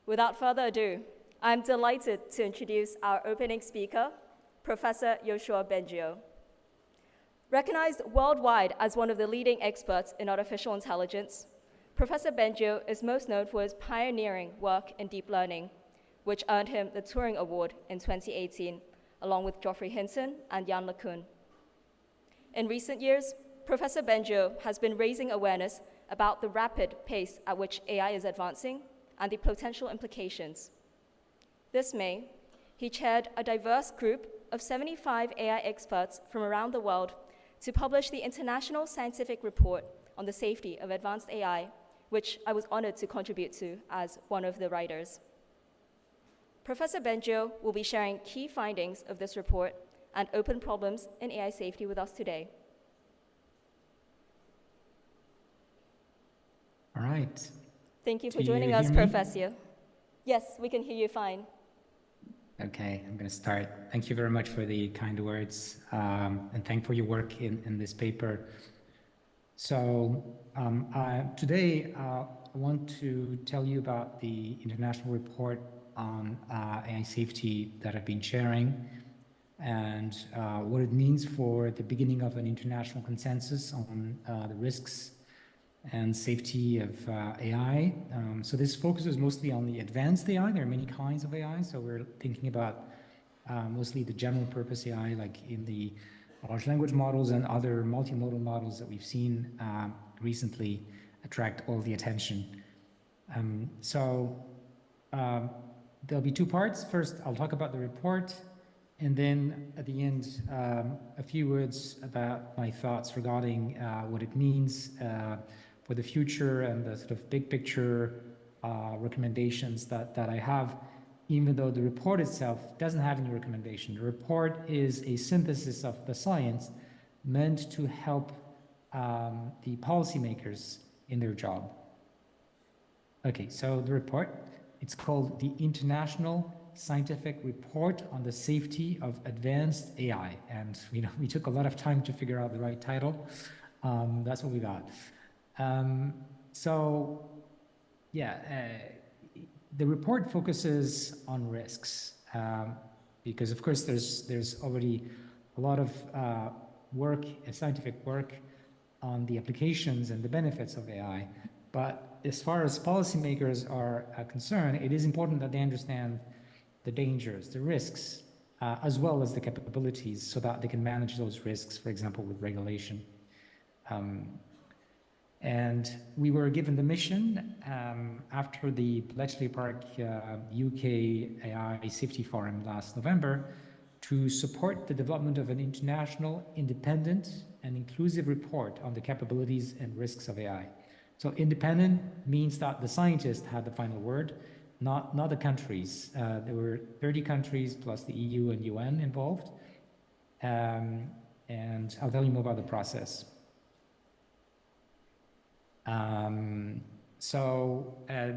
Without further ado, I'm delighted to introduce our opening speaker, Professor Yoshua Bengio. Recognized worldwide as one of the leading experts in artificial intelligence, Professor Bengio is most known for his pioneering work in deep learning, which earned him the Turing Award in 2018, along with Geoffrey Hinton and Yann LeCun. In recent years, Professor Bengio has been raising awareness about the rapid pace at which AI is advancing and the potential implications. This May, he chaired a diverse group of 75 AI experts from around the world to publish the International Scientific Report on the Safety of Advanced AI, which I was honored to contribute to as one of the writers. Professor Bengio will be sharing key findings of this report and open problems in AI safety with us today. All right. Thank you for joining us, Professor. Yes, we can hear you fine. Okay, I'm going to start. Thank you very much for the kind words, and thank for your work in this paper. So today I want to tell you about the international report on AI safety that I've been sharing and what it means for the beginning of an international consensus on the risks and safety of AI. So this focuses mostly on the advanced AI. There are many kinds of AI. So we're thinking about mostly the general purpose AI, like in the large language models and other multimodal models that we've seen recently attract all the attention. There'll be two parts. First, I'll talk about the report, and then at the end, a few words about my thoughts regarding what it means for the future and the sort of big picture recommendations that I have, even though the report itself doesn't have any recommendation. The report is a synthesis of the science meant to help the policymakers in their job. Okay, so the report, it's called the International Scientific Report on the Safety of Advanced AI. And we took a lot of time to figure out the right title. That's what we got. The report focuses on risks because, of course, there's already a lot of scientific work on the applications and the benefits of AI. But as far as policymakers are concerned, it is important that they understand the dangers, the risks, as well as the capabilities so that they can manage those risks, for example, with regulation. And we were given the mission after the Bletchley Park UK AI Safety Forum last November to support the development of an international, independent, and inclusive report on the capabilities and risks of AI. So independent means that the scientists had the final word, not the countries. There were 30 countries plus the EU and UN involved. And I'll tell you more about the process. The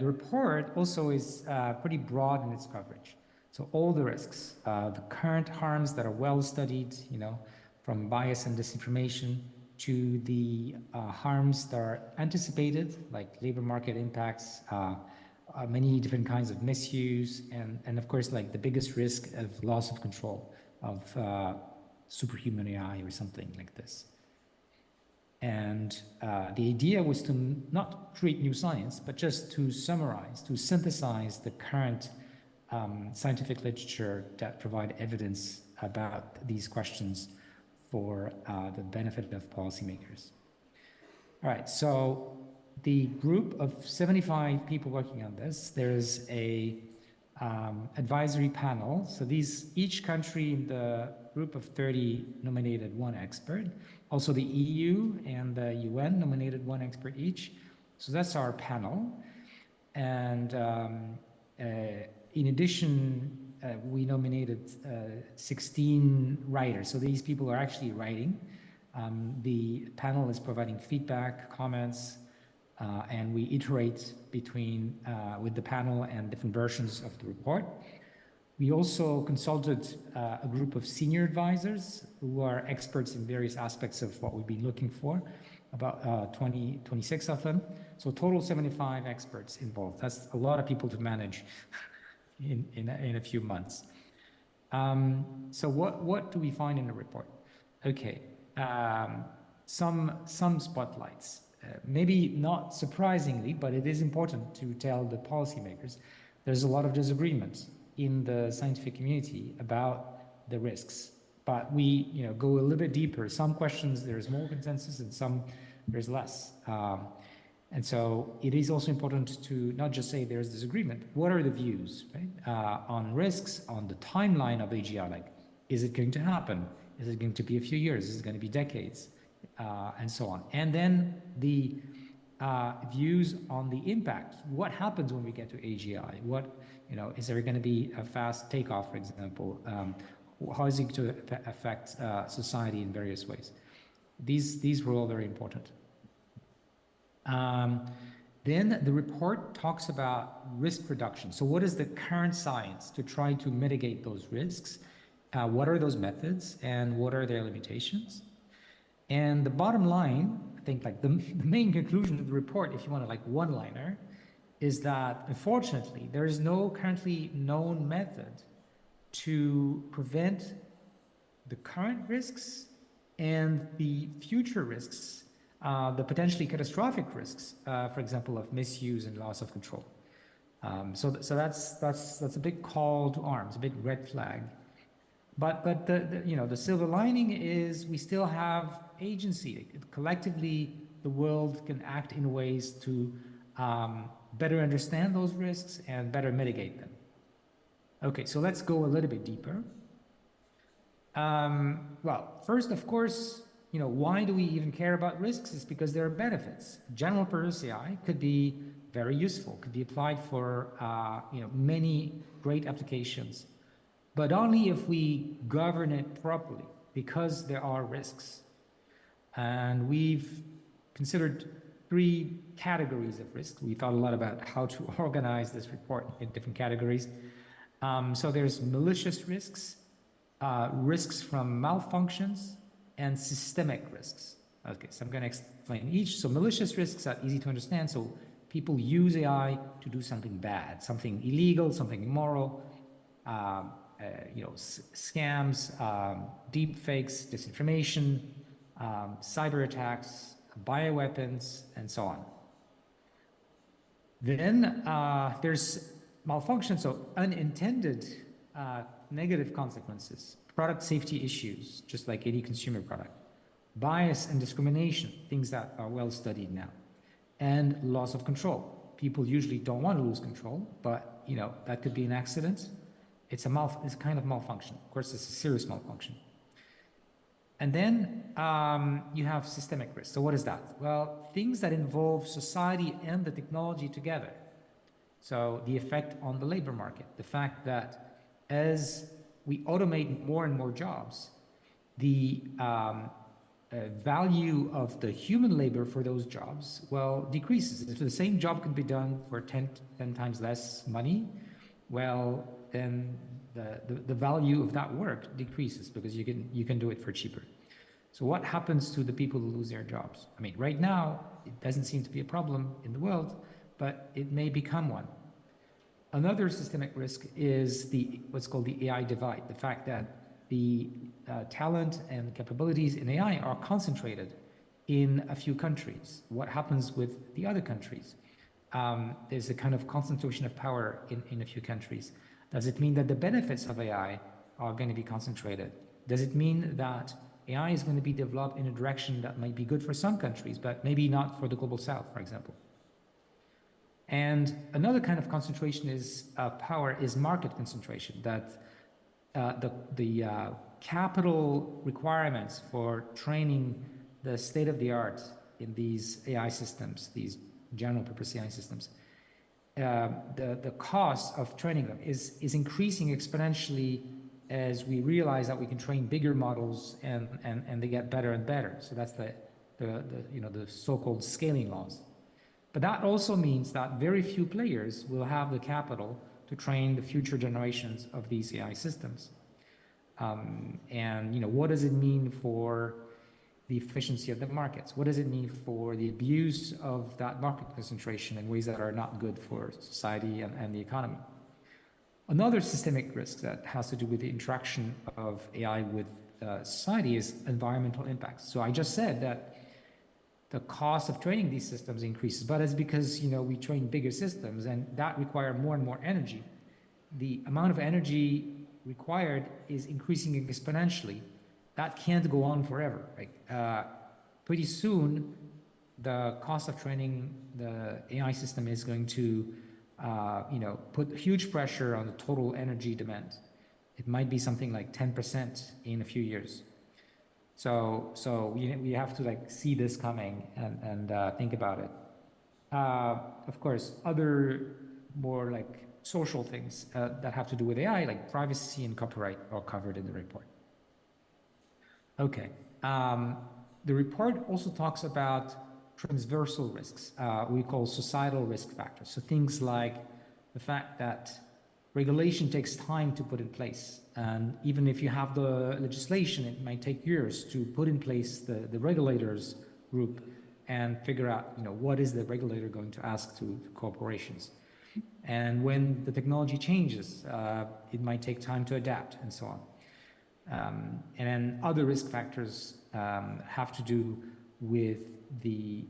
report also is pretty broad in its coverage. So all the risks, the current harms that are well studied, from bias and disinformation to the harms that are anticipated, like labor market impacts, many different kinds of misuse, and of course, like the biggest risk of loss of control of superhuman AI or something like this. And the idea was to not create new science, but just to summarize, to synthesize the current scientific literature that provide evidence about these questions for the benefit of policymakers. All right, so the group of 75 people working on this, there's a advisory panel. So each country in the group of 30 nominated one expert. Also the EU and the UN nominated one expert each. So that's our panel. And in addition, we nominated 16 writers. So these people are actually writing. The panel is providing feedback, comments, and we iterate with the panel and different versions of the report. We also consulted a group of senior advisors who are experts in various aspects of what we've been looking for. about 26 of them. So total 75 experts involved. That's a lot of people to manage in a few months. So what do we find in the report? Okay, some spotlights. Maybe not surprisingly, but it is important to tell the policymakers. There's a lot of disagreement in the scientific community about the risks, but we go a little bit deeper. Some questions there's more consensus, and some there's less. And so it is also important to not just say there's disagreement. What are the views, right? On risks, on the timeline of AGI, like, is it going to happen? Is it going to be a few years? Is it going to be decades? And so on. And then the views on the impact. What happens when we get to AGI? What, is there going to be a fast takeoff, for example? How is it to affect society in various ways? These were all very important. Then the report talks about risk reduction. So what is the current science to try to mitigate those risks? What are those methods, and what are their limitations? And the bottom line, I think, like the main conclusion of the report, if you want to like one-liner, is that unfortunately there is no currently known method to prevent the current risks and the future risks, the potentially catastrophic risks, for example, of misuse and loss of control. So that's a big call to arms, a big red flag. But the silver lining is we still have agency. Collectively, the world can act in ways to better understand those risks and better mitigate them. Okay, so let's go a little bit deeper. Well, first, of course, why do we even care about risks? It's because there are benefits. General purpose AI could be very useful, could be applied for many great applications, but only if we govern it properly, because there are risks. And we've considered 3 categories of risk. We thought a lot about how to organize this report in different categories. So there's malicious risks, risks from malfunctions, and systemic risks. Okay, so I'm going to explain each. So malicious risks are easy to understand. So people use AI to do something bad, something illegal, something immoral, scams, deep fakes, disinformation, cyber attacks, bioweapons, and so on. Then there's malfunction, so unintended negative consequences, product safety issues, just like any consumer product, bias and discrimination, things that are well studied now, and loss of control. People usually don't want to lose control, but that could be an accident. It's a kind of malfunction. Of course, it's a serious malfunction. And then you have systemic risk. So what is that? Well, things that involve society and the technology together. So the effect on the labor market, the fact that as we automate more and more jobs, the value of the human labor for those jobs, well, decreases. If the same job could be done for 10 times less money, well, then the value of that work decreases because you can do it for cheaper. So what happens to the people who lose their jobs? I mean, right now, it doesn't seem to be a problem in the world, but it may become one. Another systemic risk is what's called the AI divide, the fact that the talent and capabilities in AI are concentrated in a few countries. What happens with the other countries? There's a kind of concentration of power in a few countries. Does it mean that the benefits of AI are going to be concentrated? Does it mean that AI is going to be developed in a direction that might be good for some countries, but maybe not for the global south, for example? And another kind of concentration is power is market concentration, that the capital requirements for training the state-of-the-art in these AI systems, these general purpose AI systems, the cost of training them is increasing exponentially as we realize that we can train bigger models and they get better and better. So that's the so-called scaling laws. But that also means that very few players will have the capital to train the future generations of these AI systems. And what does it mean for the efficiency of the markets? What does it mean for the abuse of that market concentration in ways that are not good for society and the economy? Another systemic risk that has to do with the interaction of AI with society is environmental impacts. So I just said that the cost of training these systems increases, but it's because we train bigger systems and that require more and more energy. The amount of energy required is increasing exponentially. That can't go on forever. Pretty soon, the cost of training the AI system is going to put huge pressure on the total energy demand. It might be something like 10% in a few years. So we have to see this coming and think about it. Of course, other more social things that have to do with AI, like privacy and copyright, are covered in the report. Okay. The report also talks about transversal risks, we call societal risk factors. So things like the fact that regulation takes time to put in place. And even if you have the legislation, it might take years to put in place the regulators group and figure out, what is the regulator going to ask to corporations. And when the technology changes, it might take time to adapt and so on. And then other risk factors have to do with the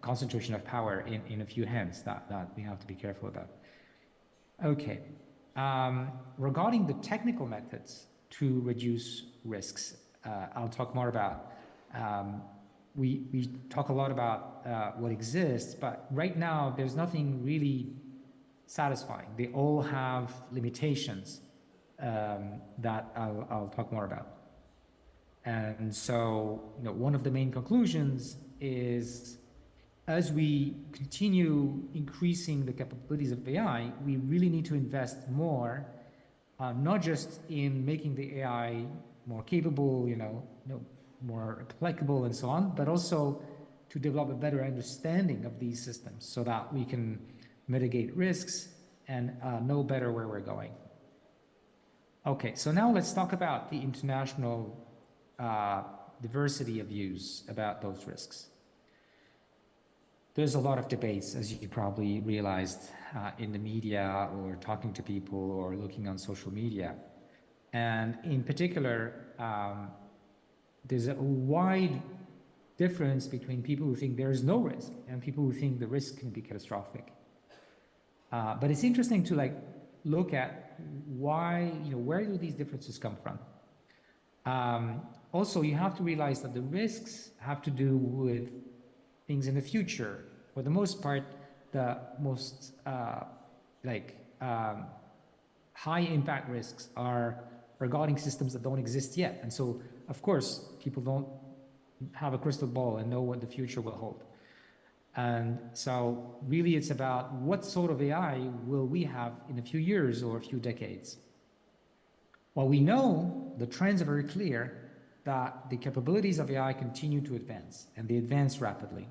concentration of power in a few hands that we have to be careful about. Okay. Regarding the technical methods to reduce risks, I'll talk more about. We talk a lot about what exists, but right now there's nothing really satisfying. They all have limitations that I'll talk more about. And so, one of the main conclusions is, as we continue increasing the capabilities of AI, we really need to invest more, not just in making the AI more capable, more applicable and so on, but also to develop a better understanding of these systems so that we can mitigate risks and know better where we're going. Okay, so now let's talk about the international diversity of views about those risks. There's a lot of debates, as you probably realized, in the media or talking to people or looking on social media. And in particular, there's a wide difference between people who think there is no risk and people who think the risk can be catastrophic. But it's interesting to look at why, where do these differences come from? Also, you have to realize that the risks have to do with things in the future. For the most part, the most high impact risks are regarding systems that don't exist yet. And so, of course, people don't have a crystal ball and know what the future will hold. And so really it's about what sort of AI will we have in a few years or a few decades. Well, we know the trends are very clear that the capabilities of AI continue to advance, and they advance rapidly.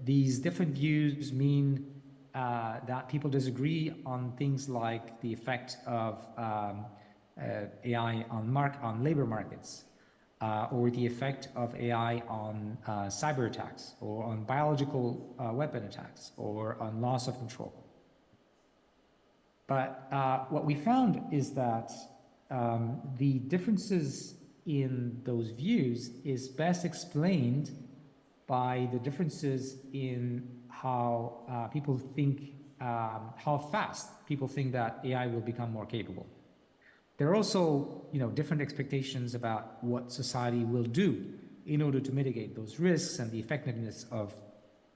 These different views mean that people disagree on things like the effect of AI on labor markets, or the effect of AI on cyber attacks, or on biological weapon attacks, or on loss of control. But what we found is that the differences in those views is best explained by the differences in how people think, how fast people think that AI will become more capable. There are also, different expectations about what society will do in order to mitigate those risks and the effectiveness of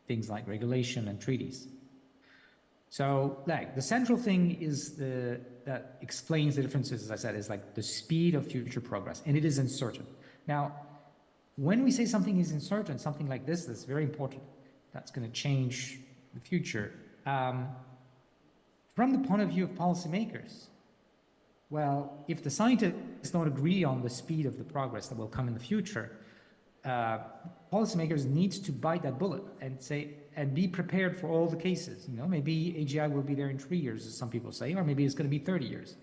things like regulation and treaties. So, the central thing is that explains the differences, as I said, is the speed of future progress, and it is uncertain. Now, when we say something is uncertain, something like this that's very important, that's going to change the future. From the point of view of policymakers, well, if the scientists don't agree on the speed of the progress that will come in the future, policymakers need to bite that bullet and say, and be prepared for all the cases. Maybe AGI will be there in 3 years, as some people say, or maybe it's going to be 30 years.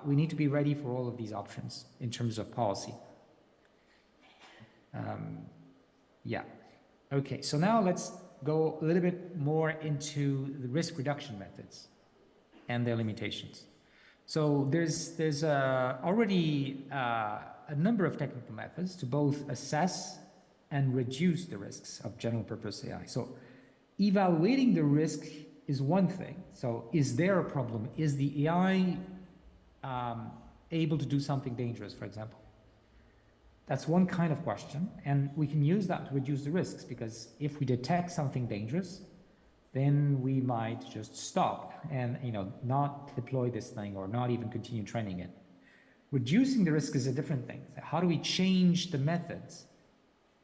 we need to be ready for all of these options in terms of policy. Yeah. Okay, so now let's go a little bit more into the risk reduction methods and their limitations. So there's already a number of technical methods to both assess and reduce the risks of general purpose AI. So evaluating the risk is one thing. So is there a problem? Is the AI able to do something dangerous, for example? That's one kind of question, and we can use that to reduce the risks, because if we detect something dangerous, then we might just stop and not deploy this thing or not even continue training it. Reducing the risk is a different thing. How do we change the methods,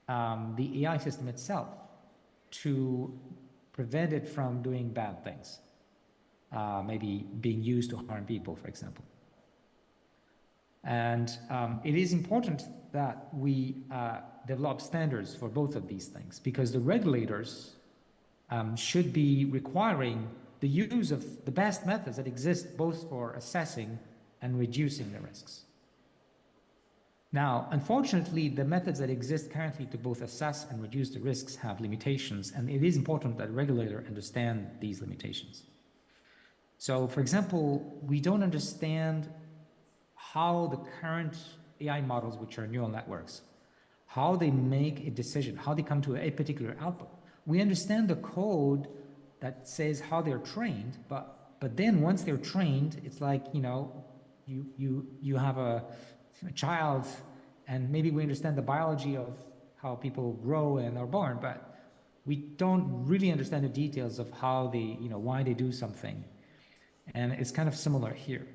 the AI system itself, to prevent it from doing bad things, maybe being used to harm people, for example? And it is important that we develop standards for both of these things, because the regulators should be requiring the use of the best methods that exist both for assessing and reducing the risks. Now, unfortunately, the methods that exist currently to both assess and reduce the risks have limitations, and it is important that the regulator understand these limitations. So, for example, we don't understand how the current AI models, which are neural networks, how they make a decision, how they come to a particular output. We understand the code that says how they're trained, but then once they're trained, it's like, you have a child, and maybe we understand the biology of how people grow and are born, but we don't really understand the details of how they, why they do something. And it's kind of similar here.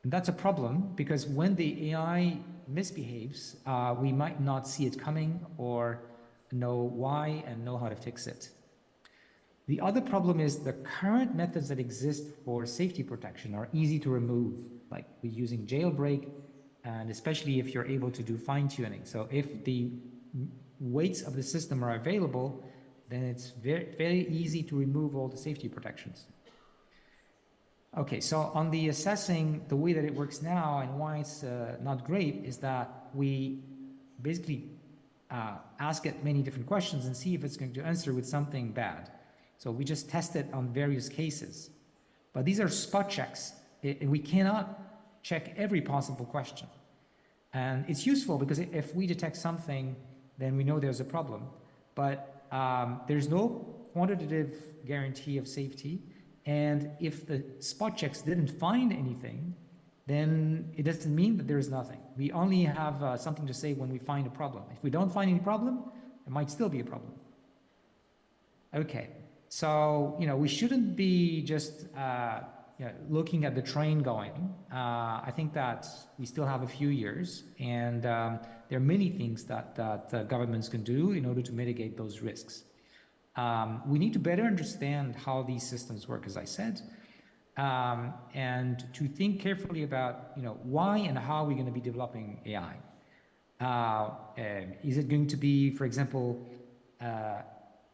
And that's a problem, because when the AI misbehaves, we might not see it coming or know why and know how to fix it. The other problem is the current methods that exist for safety protection are easy to remove, like using jailbreak, and especially if you're able to do fine-tuning. So if the weights of the system are available, then it's very, very easy to remove all the safety protections. Okay, so on the assessing, the way that it works now and why it's not great is that we basically ask it many different questions and see if it's going to answer with something bad. So we just test it on various cases. But these are spot checks. We cannot check every possible question. And it's useful because if we detect something, then we know there's a problem. But there's no quantitative guarantee of safety. And if the spot checks didn't find anything, then it doesn't mean that there is nothing. We only have something to say when we find a problem. If we don't find any problem, it might still be a problem. Okay, so we shouldn't be just looking at the train going. I think that we still have a few years, and there are many things that governments can do in order to mitigate those risks. We need to better understand how these systems work, as I said, and to think carefully about why and how we're going to be developing AI. Is it going to be, for example,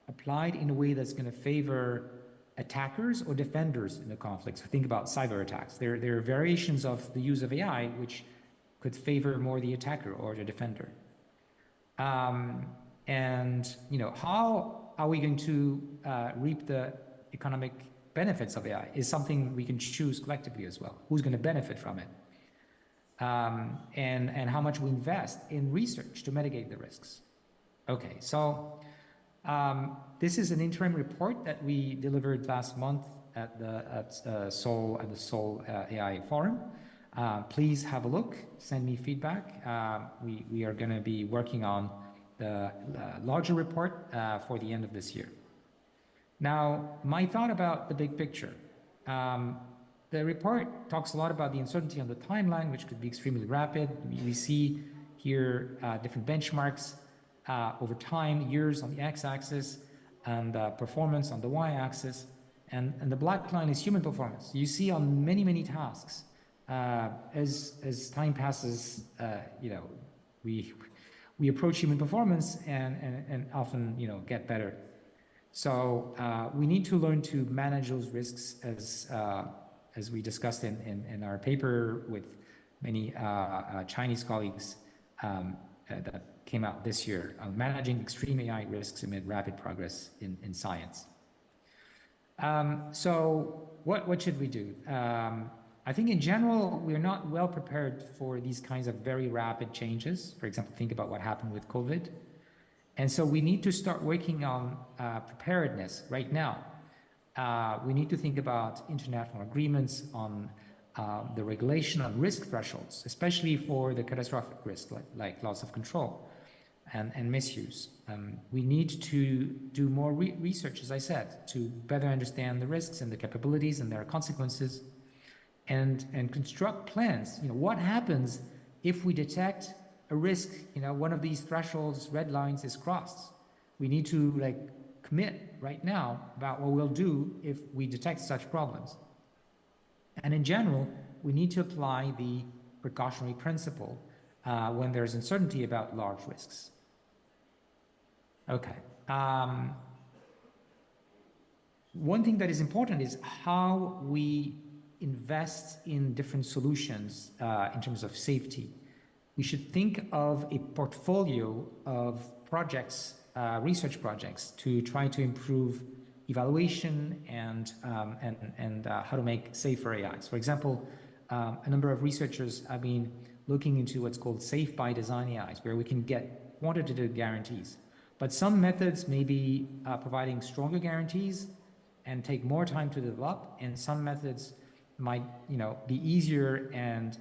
applied in a way that's going to favor attackers or defenders in the conflict? So think about cyber attacks. There are variations of the use of AI which could favor more the attacker or the defender. And how are we going to reap the economic benefits of AI is something we can choose collectively as well. Who's going to benefit from it? And how much we invest in research to mitigate the risks. Okay, so this is an interim report that we delivered last month at the Seoul AI Forum. Please have a look, send me feedback. We are going to be working on the larger report for the end of this year. Now, my thought about the big picture. The report talks a lot about the uncertainty on the timeline, which could be extremely rapid. We see here different benchmarks over time, years on the x-axis, and performance on the y-axis. And the black line is human performance. You see on many, many tasks, as time passes, we approach human performance and often get better. So we need to learn to manage those risks as as we discussed in our paper with many Chinese colleagues that came out this year, managing extreme AI risks amid rapid progress in science. So what should we do? I think in general, we're not well prepared for these kinds of very rapid changes. For example, think about what happened with COVID. And so we need to start working on preparedness right now. We need to think about international agreements on the regulation on risk thresholds, especially for the catastrophic risk, like loss of control and misuse. We need to do more research, as I said, to better understand the risks and the capabilities and their consequences, and construct plans. What happens if we detect a risk, one of these thresholds, red lines is crossed? We need to commit right now about what we'll do if we detect such problems. And in general, we need to apply the precautionary principle when there's uncertainty about large risks. Okay. One thing that is important is how we invest in different solutions in terms of safety. We should think of a portfolio of projects, research projects, to try to improve evaluation and how to make safer AIs. For example, a number of researchers have been looking into what's called safe by design AIs, where we can get quantitative guarantees. But some methods may be providing stronger guarantees and take more time to develop, and some methods might be easier and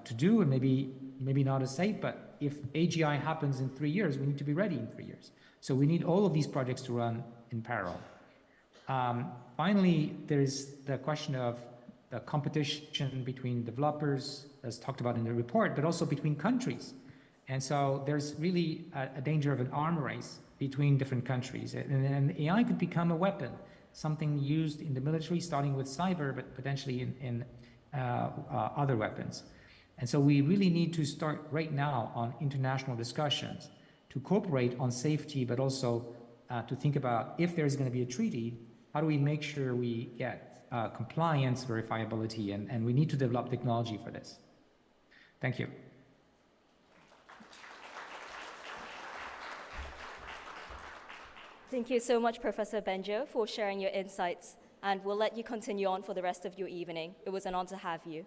to do, and maybe not as safe. But if AGI happens in 3 years, we need to be ready in 3 years. So we need all of these projects to run in parallel. Finally, there is the question of the competition between developers, as talked about in the report, but also between countries. And so there's really a danger of an arms race between different countries. And AI could become a weapon, something used in the military, starting with cyber, but potentially in other weapons. And so we really need to start right now on international discussions to cooperate on safety, but also to think about, if there's going to be a treaty, how do we make sure we get compliance, verifiability, and we need to develop technology for this. Thank you. Thank you so much, Professor Bengio, for sharing your insights, and we'll let you continue on for the rest of your evening. It was an honor to have you.